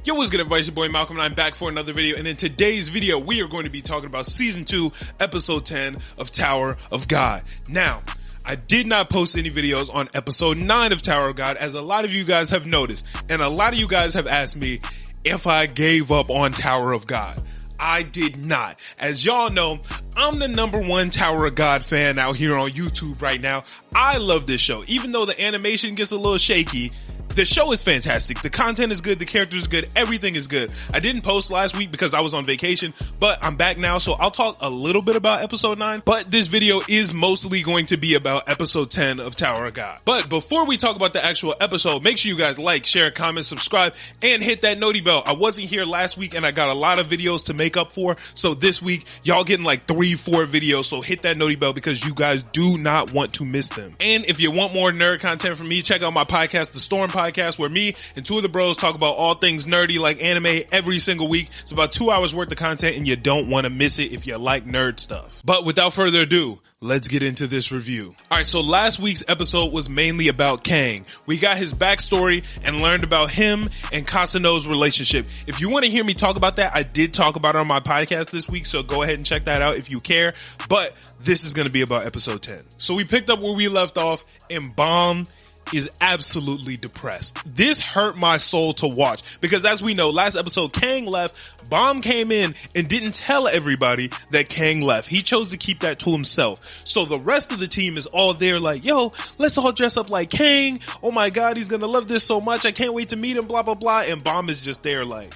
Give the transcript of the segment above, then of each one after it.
Yo, what's good everybody? It's your boy Malcolm and I'm back for another video, and in today's video we are going to be talking about season 2 episode 10 of Tower of God. Now, I did not post any videos on episode 9 of Tower of God, as a lot of you guys have noticed, and a lot of you guys have asked me if I gave up on Tower of God. I did not. As y'all know, I'm the #1 Tower of God fan out here on YouTube right now. I love this show. Even though the animation gets a little shaky, the show is fantastic. The content is good. The characters are good. Everything is good. I didn't post last week because I was on vacation, but I'm back now. So I'll talk a little bit about episode 9, but this video is mostly going to be about episode 10 of Tower of God. But before we talk about the actual episode, make sure you guys like, share, comment, subscribe, and hit that noti bell. I wasn't here last week and I got a lot of videos to make up for. So this week, y'all getting like 3-4 videos. So hit that noti bell because you guys do not want to miss them. And if you want more nerd content from me, check out my podcast, The Storm Podcast, where me and two of the bros talk about all things nerdy like anime every single week. It's about 2 hours worth of content and you don't want to miss it if you like nerd stuff. But without further ado, let's get into this review. Alright, so last week's episode was mainly about Kang. We got his backstory and learned about him and Cassano's relationship. If you want to hear me talk about that, I did talk about it on my podcast this week, so go ahead and check that out if you care. But this is going to be about episode 10. So we picked up where we left off, and Bomb is absolutely depressed. This hurt my soul to watch because, as we know, last episode Kang left, Bomb came in and didn't tell everybody that Kang left. He chose to keep that to himself. So the rest of the team is all there like, yo, let's all dress up like Kang. Oh my God, he's gonna love this so much. I can't wait to meet him, blah, blah, blah. And Bomb is just there like,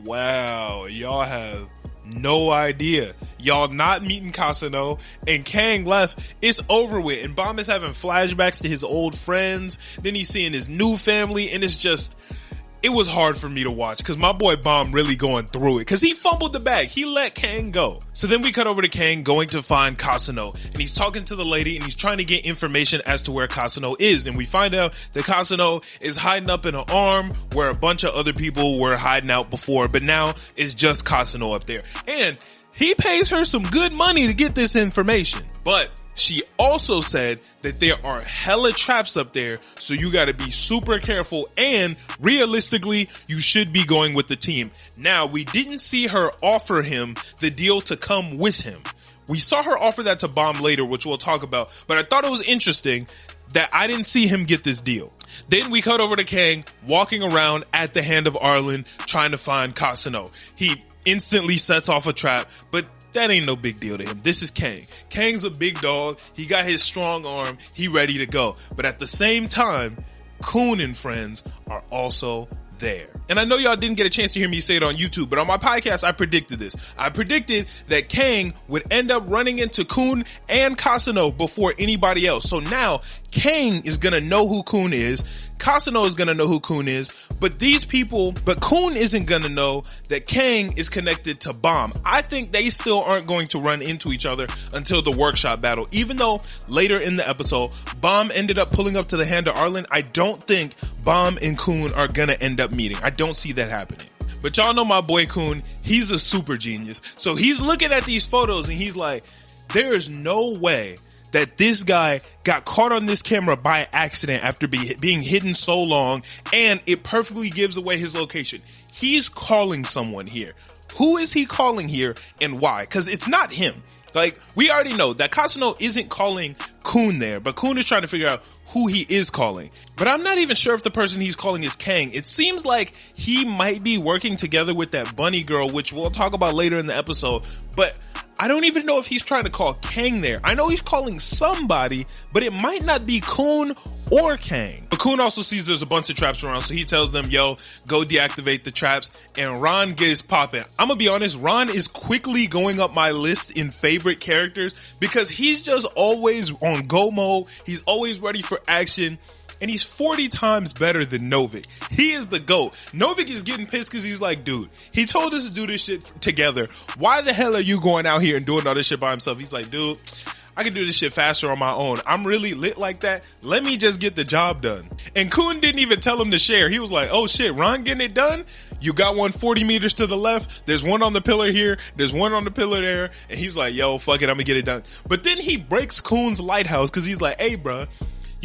wow, y'all have no idea. Y'all not meeting Cassano, and Kang left. It's over with. And Bomb is having flashbacks to his old friends. Then he's seeing his new family, and it's just, it was hard for me to watch because my boy Bomb really going through it because he fumbled the bag. He let Kang go. So then we cut over to Kang going to find Cassano, and he's talking to the lady and he's trying to get information as to where Cassano is. And we find out that Cassano is hiding up in an arm where a bunch of other people were hiding out before, but now it's just Cassano up there. And he pays her some good money to get this information. But she also said that there are hella traps up there, so you gotta be super careful, and realistically, you should be going with the team. Now, we didn't see her offer him the deal to come with him. We saw her offer that to Bomb later, which we'll talk about, but I thought it was interesting that I didn't see him get this deal. Then we cut over to Kang walking around at the Hand of Arlen trying to find Cassano. He instantly sets off a trap, but that ain't no big deal to him. This is Kang. Kang's a big dog. He got his strong arm. He ready to go. But at the same time, Coon and friends are also there. And I know y'all didn't get a chance to hear me say it on YouTube, but on my podcast, I predicted this. I predicted that Kang would end up running into Coon and Cassano before anybody else. So now Kang is gonna know who Coon is. Cassano is gonna know who Coon is, but Coon isn't gonna know that Kang is connected to Bomb. I think they still aren't going to run into each other until the workshop battle. Even though later in the episode, Bomb ended up pulling up to the Hand of Arlen, I don't think Bomb and Coon are gonna end up meeting. I don't see that happening. But y'all know my boy Coon, he's a super genius. So he's looking at these photos and he's like, there is no way that this guy got caught on this camera by accident after being hidden so long, and it perfectly gives away his location. He's calling someone here. Who is he calling here and why? Because it's not him. Like, we already know that Cassano isn't calling Coon there, but Coon is trying to figure out who he is calling. But I'm not even sure if the person he's calling is Kang. It seems like he might be working together with that bunny girl, which we'll talk about later in the episode, but I don't even know if he's trying to call Kang there. I know he's calling somebody, but it might not be Coon or Kang. But Coon also sees there's a bunch of traps around, so he tells them, yo, go deactivate the traps, and Ron gets popping. I'm gonna be honest, Ron is quickly going up my list in favorite characters because he's just always on go mode. He's always ready for action. And he's 40 times better than Novik. He is the GOAT. Novik is getting pissed because he's like, dude, he told us to do this shit together. Why the hell are you going out here and doing all this shit by himself? He's like, dude, I can do this shit faster on my own. I'm really lit like that. Let me just get the job done. And Coon didn't even tell him to share. He was like, oh shit, Ron getting it done? You got one 40 meters to the left. There's one on the pillar here. There's one on the pillar there. And he's like, yo, fuck it. I'm gonna get it done. But then he breaks Coon's lighthouse because he's like, hey, bruh,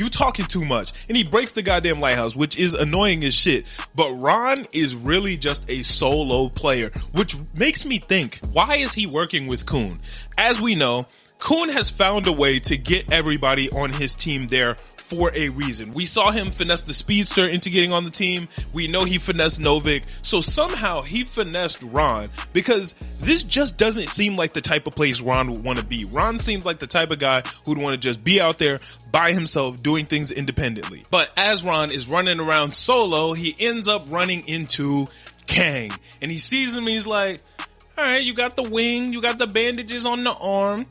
You talking too much. And he breaks the goddamn lighthouse, which is annoying as shit. But Ron is really just a solo player, which makes me think, why is he working with Kun? As we know, Kun has found a way to get everybody on his team there for a reason. We saw him finesse the speedster into getting on the team. We know he finessed Novik. So somehow he finessed Ron, because this just doesn't seem like the type of place Ron would want to be. Ron seems like the type of guy who'd want to just be out there by himself doing things independently. But as Ron is running around solo, he ends up running into Kang. And he sees him and he's like, all right, you got the wing, you got the bandages on the arm.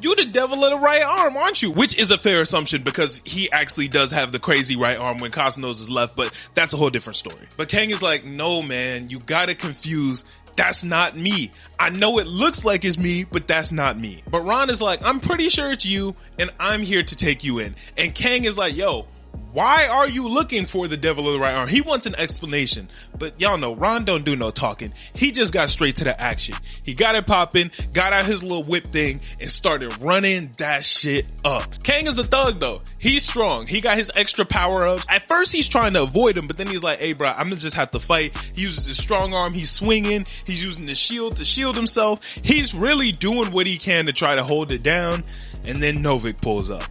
You the devil of the right arm, aren't you? Which is a fair assumption, because he actually does have the crazy right arm when Cassano's is left, but that's a whole different story. But Kang is like, no man, you gotta confuse. That's not me. I know it looks like it's me, but that's not me. But Ron is like, I'm pretty sure it's you, and I'm here to take you in. And Kang is like, yo, why are you looking for the devil of the right arm? He wants an explanation, but y'all know Ron don't do no talking. He just got straight to the action. He got it popping, got out his little whip thing, and started running that shit up. Kang is a thug though. He's strong. He got his extra power-ups. At first he's trying to avoid him, but then he's like, hey bro, I'm gonna just have to fight. He uses his strong arm. He's swinging. He's using the shield to shield himself. He's really doing what he can to try to hold it down. And then Novik pulls up.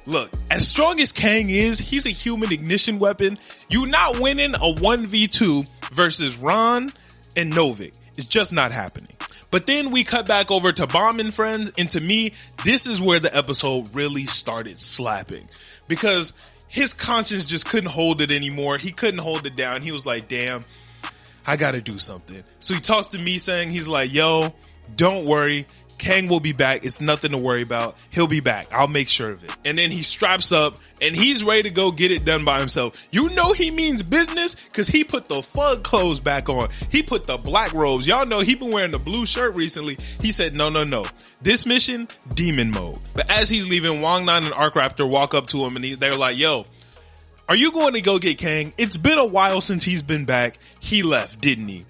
Look, as strong as Kang is, he's a human ignition weapon. You're not winning a 1v2 versus Ron and Novik. It's just not happening. But then we cut back over to Bomb and Friends, and to me, this is where the episode really started slapping. Because his conscience just couldn't hold it anymore. He couldn't hold it down. He was like, damn, I gotta do something. So he talks to me saying, he's like, yo, don't worry. Kang will be back. It's nothing to worry about. He'll be back. I'll make sure of it. And then he straps up and he's ready to go get it done by himself. You know he means business because he put the fug clothes back on. He put the black robes. Y'all know he been wearing the blue shirt recently. He said, no. This mission, demon mode. But as he's leaving, Wong Nine and Arc Raptor walk up to him and they're like, yo, are you going to go get Kang? It's been a while since he's been back. He left, didn't he?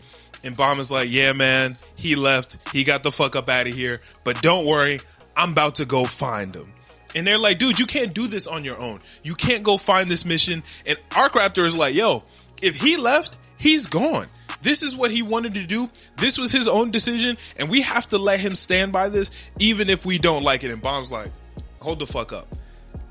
And Bomb is like, yeah, man, he left. He got the fuck up out of here. But don't worry, I'm about to go find him. And they're like, dude, you can't do this on your own. You can't go find this mission. And Arc Raptor is like, yo, if he left, he's gone. This is what he wanted to do. This was his own decision. And we have to let him stand by this, even if we don't like it. And Bomb's like, hold the fuck up.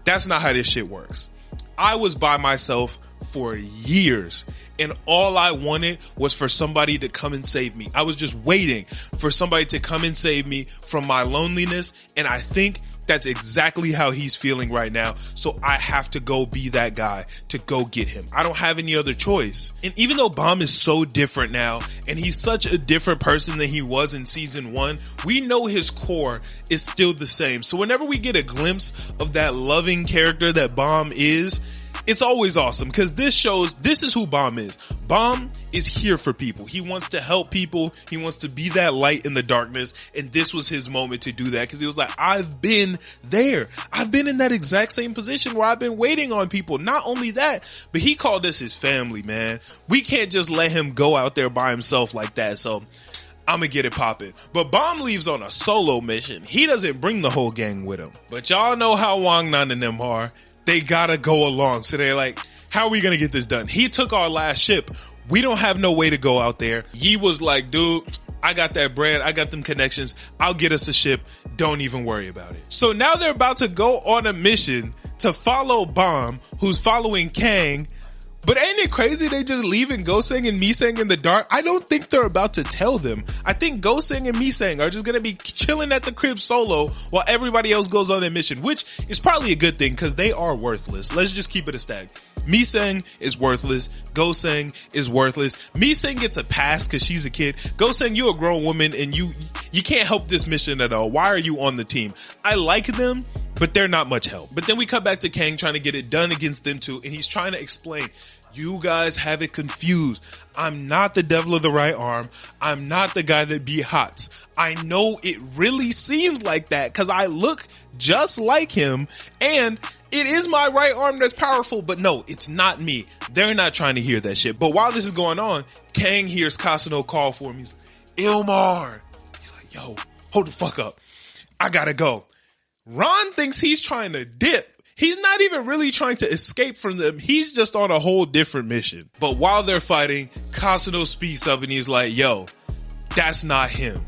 That's not how this shit works. I was by myself for years, and all I wanted was for somebody to come and save me. I was just waiting for somebody to come and save me from my loneliness, and I think that's exactly how he's feeling right now. So I have to go be that guy to go get him. I don't have any other choice. And even though Bomb is so different now, and he's such a different person than he was in season 1, we know his core is still the same. So whenever we get a glimpse of that loving character that Bomb is, it's always awesome because this shows this is who Bomb is. Bomb is here for people. He wants to help people. He wants to be that light in the darkness. And this was his moment to do that because he was like, I've been there. I've been in that exact same position where I've been waiting on people. Not only that, but he called us his family, man. We can't just let him go out there by himself like that. So I'm gonna get it popping. But Bomb leaves on a solo mission. He doesn't bring the whole gang with him. But y'all know how Wong Nan and them are. They gotta go along. So they're like, how are we gonna get this done? He took our last ship. We don't have no way to go out there. Yi was like, dude, I got that bread. I got them connections. I'll get us a ship. Don't even worry about it. So now they're about to go on a mission to follow Bomb, who's following Kang. But ain't it crazy they just leaving Goseng and Miseng in the dark? I don't think they're about to tell them. I think Goseng and Miseng are just going to be chilling at the crib solo while everybody else goes on their mission, which is probably a good thing because they are worthless. Let's just keep it a stack. Miseng is worthless. Goseng is worthless. Miseng gets a pass because she's a kid. Goseng, you're a grown woman and you can't help this mission at all. Why are you on the team? I like them, but they're not much help. But then we cut back to Kang trying to get it done against them too, and he's trying to explain, you guys have it confused. I'm not the devil of the right arm. I'm not the guy that be hots. I know it really seems like that because I look just like him and it is my right arm that's powerful, but no, it's not me. They're not trying to hear that shit. But while this is going on, Kang hears Cassano call for him. He's like, Ilmar. He's like, yo, hold the fuck up. I gotta go. Ron thinks he's trying to dip. He's not even really trying to escape from them. He's just on a whole different mission. But while they're fighting, Cassano speaks up and he's like, yo, that's not him.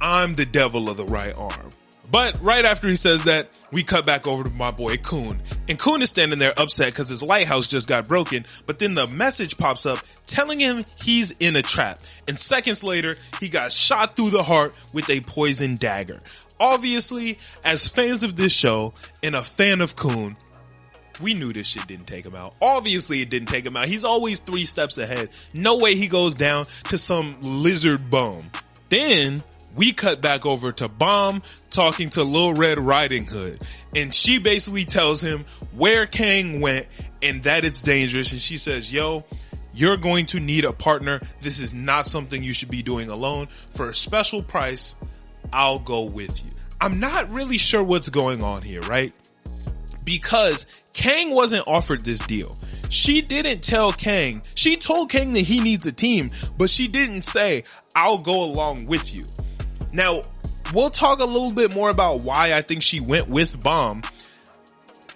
I'm the devil of the right arm. But right after he says that, we cut back over to my boy Kun. And Kun is standing there upset because his lighthouse just got broken. But then the message pops up telling him he's in a trap. And seconds later, he got shot through the heart with a poison dagger. Obviously, as fans of this show and a fan of Kun, we knew this shit didn't take him out. Obviously, it didn't take him out. He's always 3 steps ahead. No way he goes down to some lizard bum. Then we cut back over to Bomb talking to Lil Red Riding Hood. And she basically tells him where Kang went and that it's dangerous. And she says, yo, you're going to need a partner. This is not something you should be doing alone. For a special price, I'll go with you. I'm not really sure what's going on here, right? Because Kang wasn't offered this deal. She didn't tell Kang. She told Kang that he needs a team, but she didn't say, I'll go along with you. Now, we'll talk a little bit more about why I think she went with Bomb,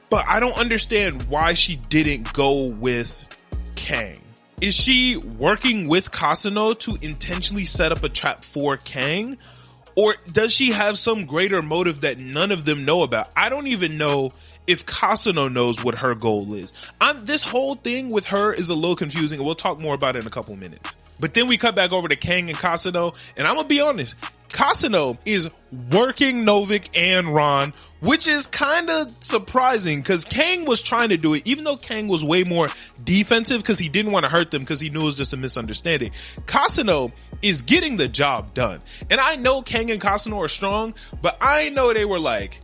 but I don't understand why she didn't go with Kang. Is she working with Cassano to intentionally set up a trap for Kang? Or does she have some greater motive that none of them know about? I don't even know if Cassano knows what her goal is. This whole thing with her is a little confusing, and we'll talk more about it in a couple minutes. But then we cut back over to Kang and Cassano, and I'm gonna be honest, Cassano is working Novik and Ron, which is kind of surprising because Kang was trying to do it, even though Kang was way more defensive because he didn't want to hurt them because he knew it was just a misunderstanding. Cassano is getting the job done. And I know Kang and Cassano are strong, but I know they were like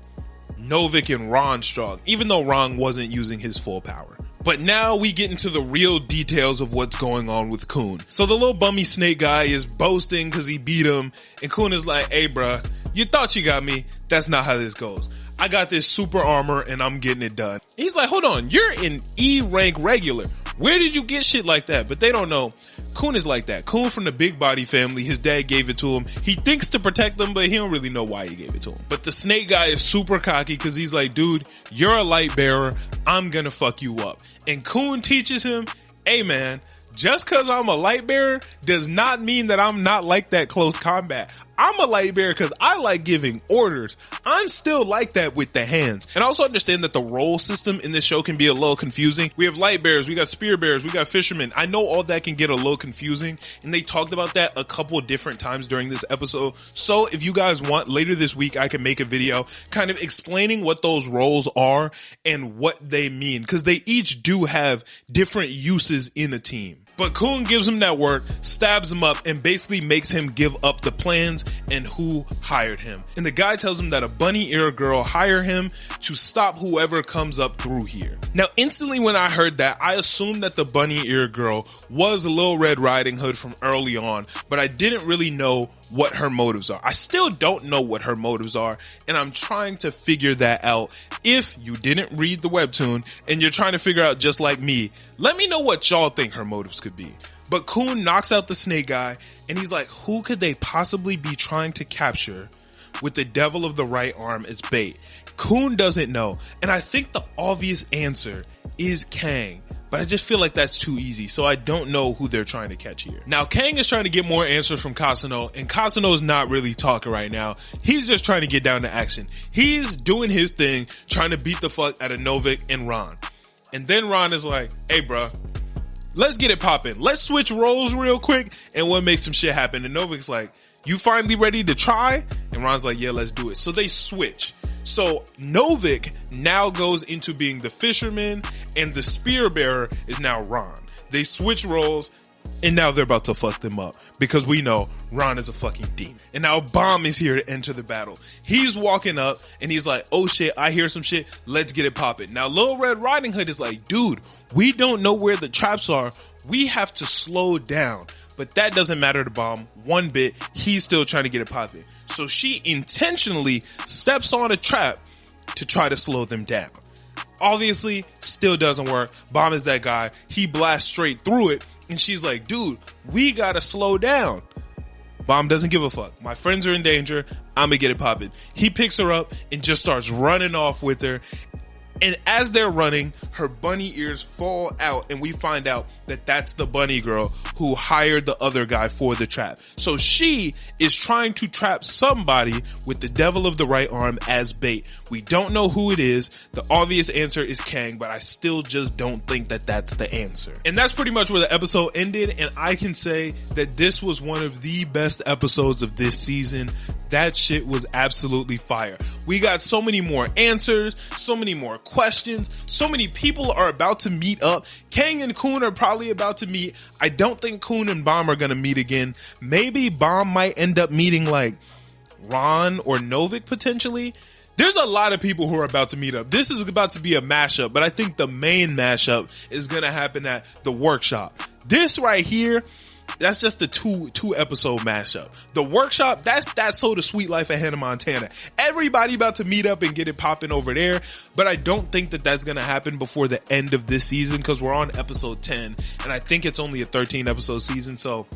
Novik and Ron strong, even though Ron wasn't using his full power. But now we get into the real details of what's going on with Kun. So the little bummy snake guy is boasting because he beat him. And Kun is like, hey bruh, you thought you got me. That's not how this goes. I got this super armor and I'm getting it done. He's like, hold on, you're an E rank regular. Where did you get shit like that? But they don't know. Kun is like that. Kun from the Big Body family. His dad gave it to him. He thinks to protect them, but he don't really know why he gave it to him. But the snake guy is super cocky because he's like, dude, you're a light bearer. I'm gonna fuck you up. And Kun teaches him, hey man, just cause I'm a light bearer does not mean that I'm not like that close combat. I'm a light bearer because I like giving orders. I'm still like that with the hands. And I also understand that the role system in this show can be a little confusing. We have light bearers, we got spear bearers, we got fishermen. I know all that can get a little confusing, and they talked about that a couple different times during this episode. So if you guys want, later this week I can make a video kind of explaining what those roles are and what they mean, because they each do have different uses in a team. But Kun gives him that work, stabs him up, and basically makes him give up the plans and who hired him. And the guy tells him that a bunny ear girl hired him to stop whoever comes up through here. Now, instantly when I heard that, I assumed that the bunny ear girl was Lil Red Riding Hood from early on, but I didn't really know what her motives are. I still don't know what her motives are, and I'm trying to figure that out. If you didn't read the webtoon and you're trying to figure out just like me, let me know what y'all think her motives could be. But Kun knocks out the snake guy, and he's like, who could they possibly be trying to capture with the devil of the right arm as bait? Kun doesn't know, and I think the obvious answer is Kang. But I just feel like that's too easy, so I don't know who they're trying to catch here. Now, Kang is trying to get more answers from Cassano, and Cassano is not really talking right now. He's just trying to get down to action. He's doing his thing, trying to beat the fuck out of Novik and Ron. And then Ron is like, hey bruh, let's get it poppin'. Let's switch roles real quick, and we'll make some shit happen. And Novik's like, you finally ready to try? And Ron's like, yeah, let's do it. So they switch. So Novik now goes into being the fisherman, and the spear bearer is now Ron. They switch roles, and now they're about to fuck them up because we know Ron is a fucking demon. And now Bomb is here to enter the battle. He's walking up and he's like, oh shit, I hear some shit. Let's get it poppin'. Now Lil Red Riding Hood is like, dude, we don't know where the traps are. We have to slow down. But that doesn't matter to Bomb one bit. He's still trying to get it poppin'. So she intentionally steps on a trap to try to slow them down. Obviously, still doesn't work. Bomb is that guy. He blasts straight through it. And she's like, dude, we gotta slow down. Bomb doesn't give a fuck. My friends are in danger. I'm gonna get it poppin'. He picks her up and just starts running off with her. And as they're running, her bunny ears fall out and we find out that that's the bunny girl who hired the other guy for the trap. So she is trying to trap somebody with the devil of the right arm as bait. We don't know who it is. The obvious answer is Kang, but I still just don't think that that's the answer. And that's pretty much where the episode ended. And I can say that this was one of the best episodes of this season. That shit was absolutely fire. We got so many more answers, so many more questions, so many people are about to meet up. Kang and Kun are probably about to meet. I don't think Kun and Bomb are gonna meet again. Maybe Bomb might end up meeting like Ron or Novik potentially. There's a lot of people who are about to meet up. This is about to be a mashup, but I think the main mashup is gonna happen at the workshop. This right here, that's just the two episode mashup. The workshop, that's So the Sweet Life of Hannah Montana. Everybody about to meet up and get it popping over there, but I don't think that that's gonna happen before the end of this season because we're on episode 10 and I think it's only a 13 episode season. So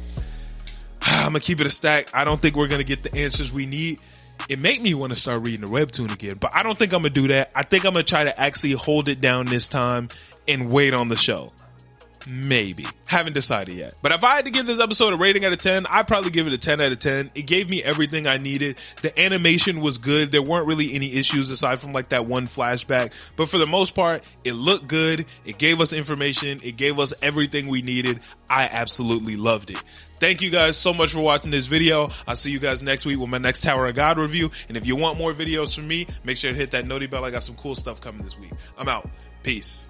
I'm gonna keep it a stack. I don't think we're gonna get the answers we need. It make me want to start reading the webtoon again, but I don't think I'm gonna do that. I think I'm gonna try to actually hold it down this time and wait on the show. Maybe. Haven't decided yet. But if I had to give this episode a rating out of 10, I'd probably give it a 10 out of 10. It gave me everything I needed. The animation was good. There weren't really any issues aside from like that one flashback. But for the most part, it looked good. It gave us information. It gave us everything we needed. I absolutely loved it. Thank you guys so much for watching this video. I'll see you guys next week with my next Tower of God review. And if you want more videos from me, make sure to hit that noti bell. I got some cool stuff coming this week. I'm out. Peace.